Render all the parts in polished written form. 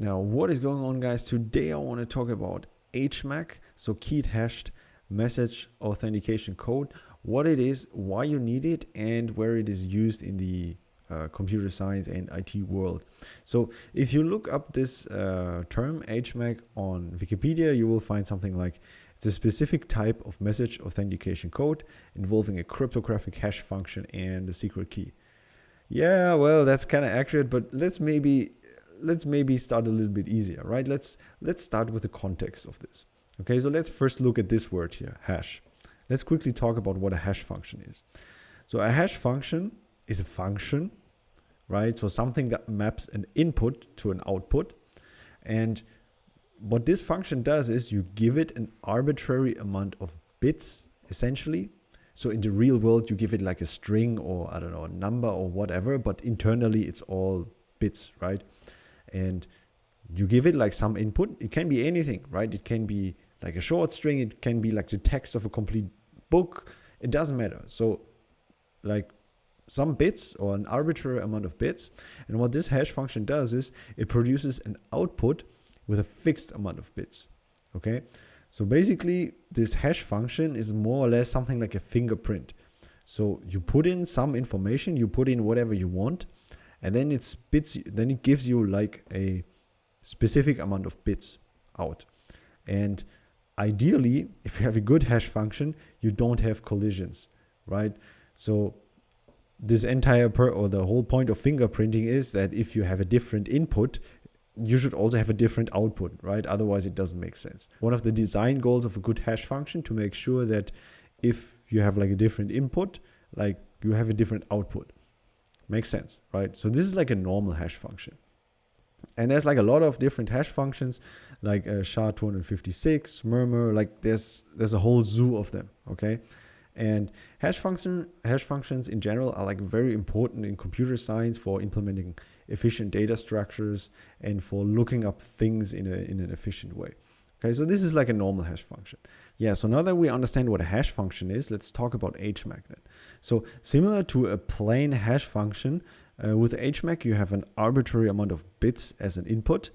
Now, what is going on, guys? Today I want to talk about Hmac, so keyed hashed message authentication code, what it is, why you need it, and where it is used in the computer science and IT world. So if you look up this term Hmac on Wikipedia, you will find something like it's a specific type of message authentication code involving a cryptographic hash function and a secret key. Yeah, well, that's kind of accurate, but let's maybe start a little bit easier, right? Let's start with the context of this. Okay, so let's first look at this word here, hash. Let's quickly talk about what a hash function is. So a hash function is a function, right? So something that maps an input to an output. And what this function does is you give it an arbitrary amount of bits, essentially. So in the real world, you give it like a string or, I don't know, a number or whatever, but internally it's all bits, right? And you give it like some input. It can be anything, right? It can be like a short string. It can be like the text of a complete book. It doesn't matter. So like some bits or an arbitrary amount of bits. And what this hash function does is it produces an output with a fixed amount of bits. Okay. So basically this hash function is more or less something like a fingerprint. So you put in some information, you put in whatever you want, and then it gives you like a specific amount of bits out. And ideally, if you have a good hash function, you don't have collisions, right? So this entire the whole point of fingerprinting is that if you have a different input, you should also have a different output, right? Otherwise, it doesn't make sense. One of the design goals of a good hash function to make sure that if you have like a different input, like you have a different output. Makes sense, right? So this is like a normal hash function. And there's like a lot of different hash functions, like SHA-256, Murmur, like there's a whole zoo of them, okay? And hash functions in general are like very important in computer science for implementing efficient data structures and for looking up things in an efficient way. Okay, so this is like a normal hash function. Yeah, so now that we understand what a hash function is, let's talk about Hmac then. So similar to a plain hash function, with Hmac you have an arbitrary amount of bits as an input,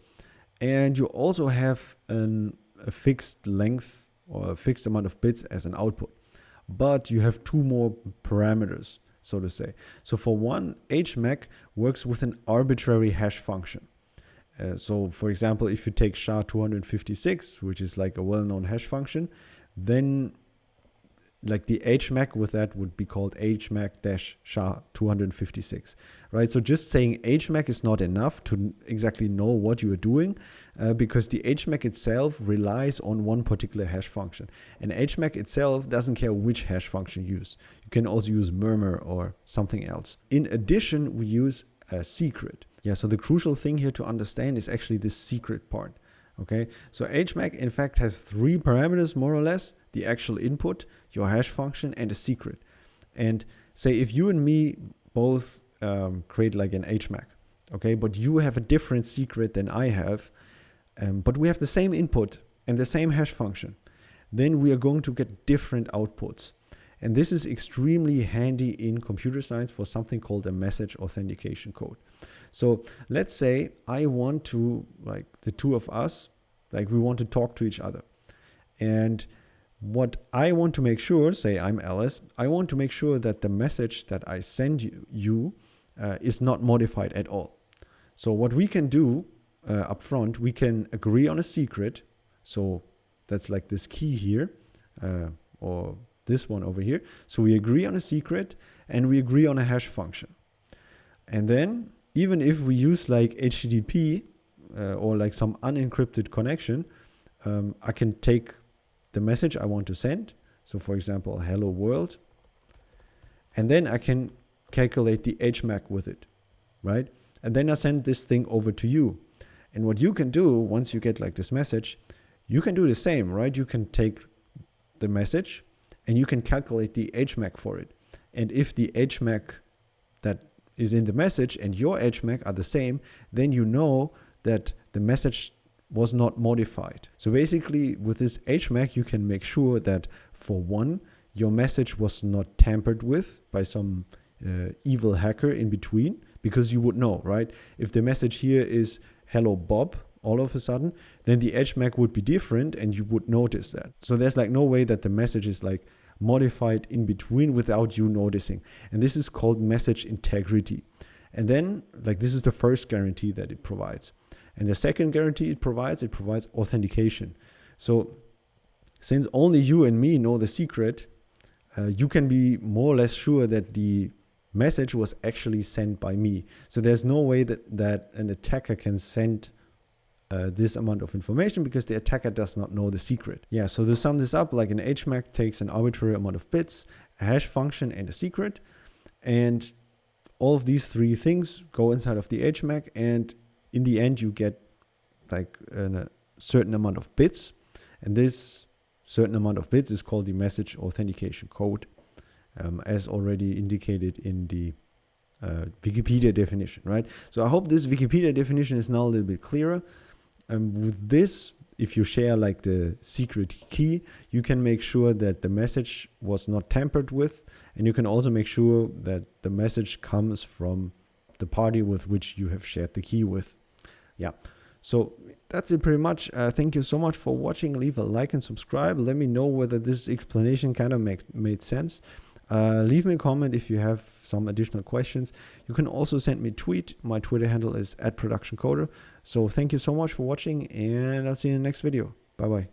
and you also have a fixed length or a fixed amount of bits as an output. But you have two more parameters, so to say. So for one, Hmac works with an arbitrary hash function. So for example, if you take SHA-256, which is like a well-known hash function, then like the Hmac with that would be called Hmac-SHA-256, right? So just saying Hmac is not enough to exactly know what you are doing, because the Hmac itself relies on one particular hash function. And Hmac itself doesn't care which hash function you use. You can also use Murmur or something else. In addition, we use a secret. Yeah, so the crucial thing here to understand is actually this secret part. Okay, so Hmac in fact has three parameters more or less: the actual input, your hash function, and a secret. And say if you and me both create like an Hmac, okay, but you have a different secret than I have, but we have the same input and the same hash function, then we are going to get different outputs. And this is extremely handy in computer science for something called a message authentication code. So let's say I want to, like the two of us, like we want to talk to each other. And what I want to make sure, say I'm Alice, I want to make sure that the message that I send you is not modified at all. So what we can do up front, we can agree on a secret. So that's like this key here, or this one over here. So we agree on a secret and we agree on a hash function. And then even if we use like HTTP or like some unencrypted connection, I can take the message I want to send. So for example, hello world. And then I can calculate the Hmac with it, right? And then I send this thing over to you. And what you can do once you get like this message, you can do the same, right? You can take the message and you can calculate the Hmac for it. And if the Hmac that is in the message and your Hmac are the same, then you know that the message was not modified. So basically with this Hmac, you can make sure that for one, your message was not tampered with by some evil hacker in between, because you would know, right? If the message here is hello Bob, all of a sudden, then the Hmac would be different and you would notice that. So there's like no way that the message is like modified in between without you noticing. And this is called message integrity. And then like this is the first guarantee that it provides. And the second guarantee it provides authentication. So since only you and me know the secret, you can be more or less sure that the message was actually sent by me. So there's no way that an attacker can send this amount of information because the attacker does not know the secret. Yeah, so to sum this up, like an Hmac takes an arbitrary amount of bits, a hash function, and a secret. And all of these three things go inside of the Hmac, and in the end you get like a certain amount of bits. And this certain amount of bits is called the message authentication code, as already indicated in the Wikipedia definition, right? So I hope this Wikipedia definition is now a little bit clearer. With this, if you share like the secret key, you can make sure that the message was not tampered with, and you can also make sure that the message comes from the party with which you have shared the key with. Yeah, so that's it pretty much. Thank you so much for watching. Leave a like and subscribe. Let me know whether this explanation kind of made sense. Leave me a comment if you have some additional questions. You can also send me a tweet. My Twitter handle is @productioncoder. So thank you so much for watching, and I'll see you in the next video. Bye bye.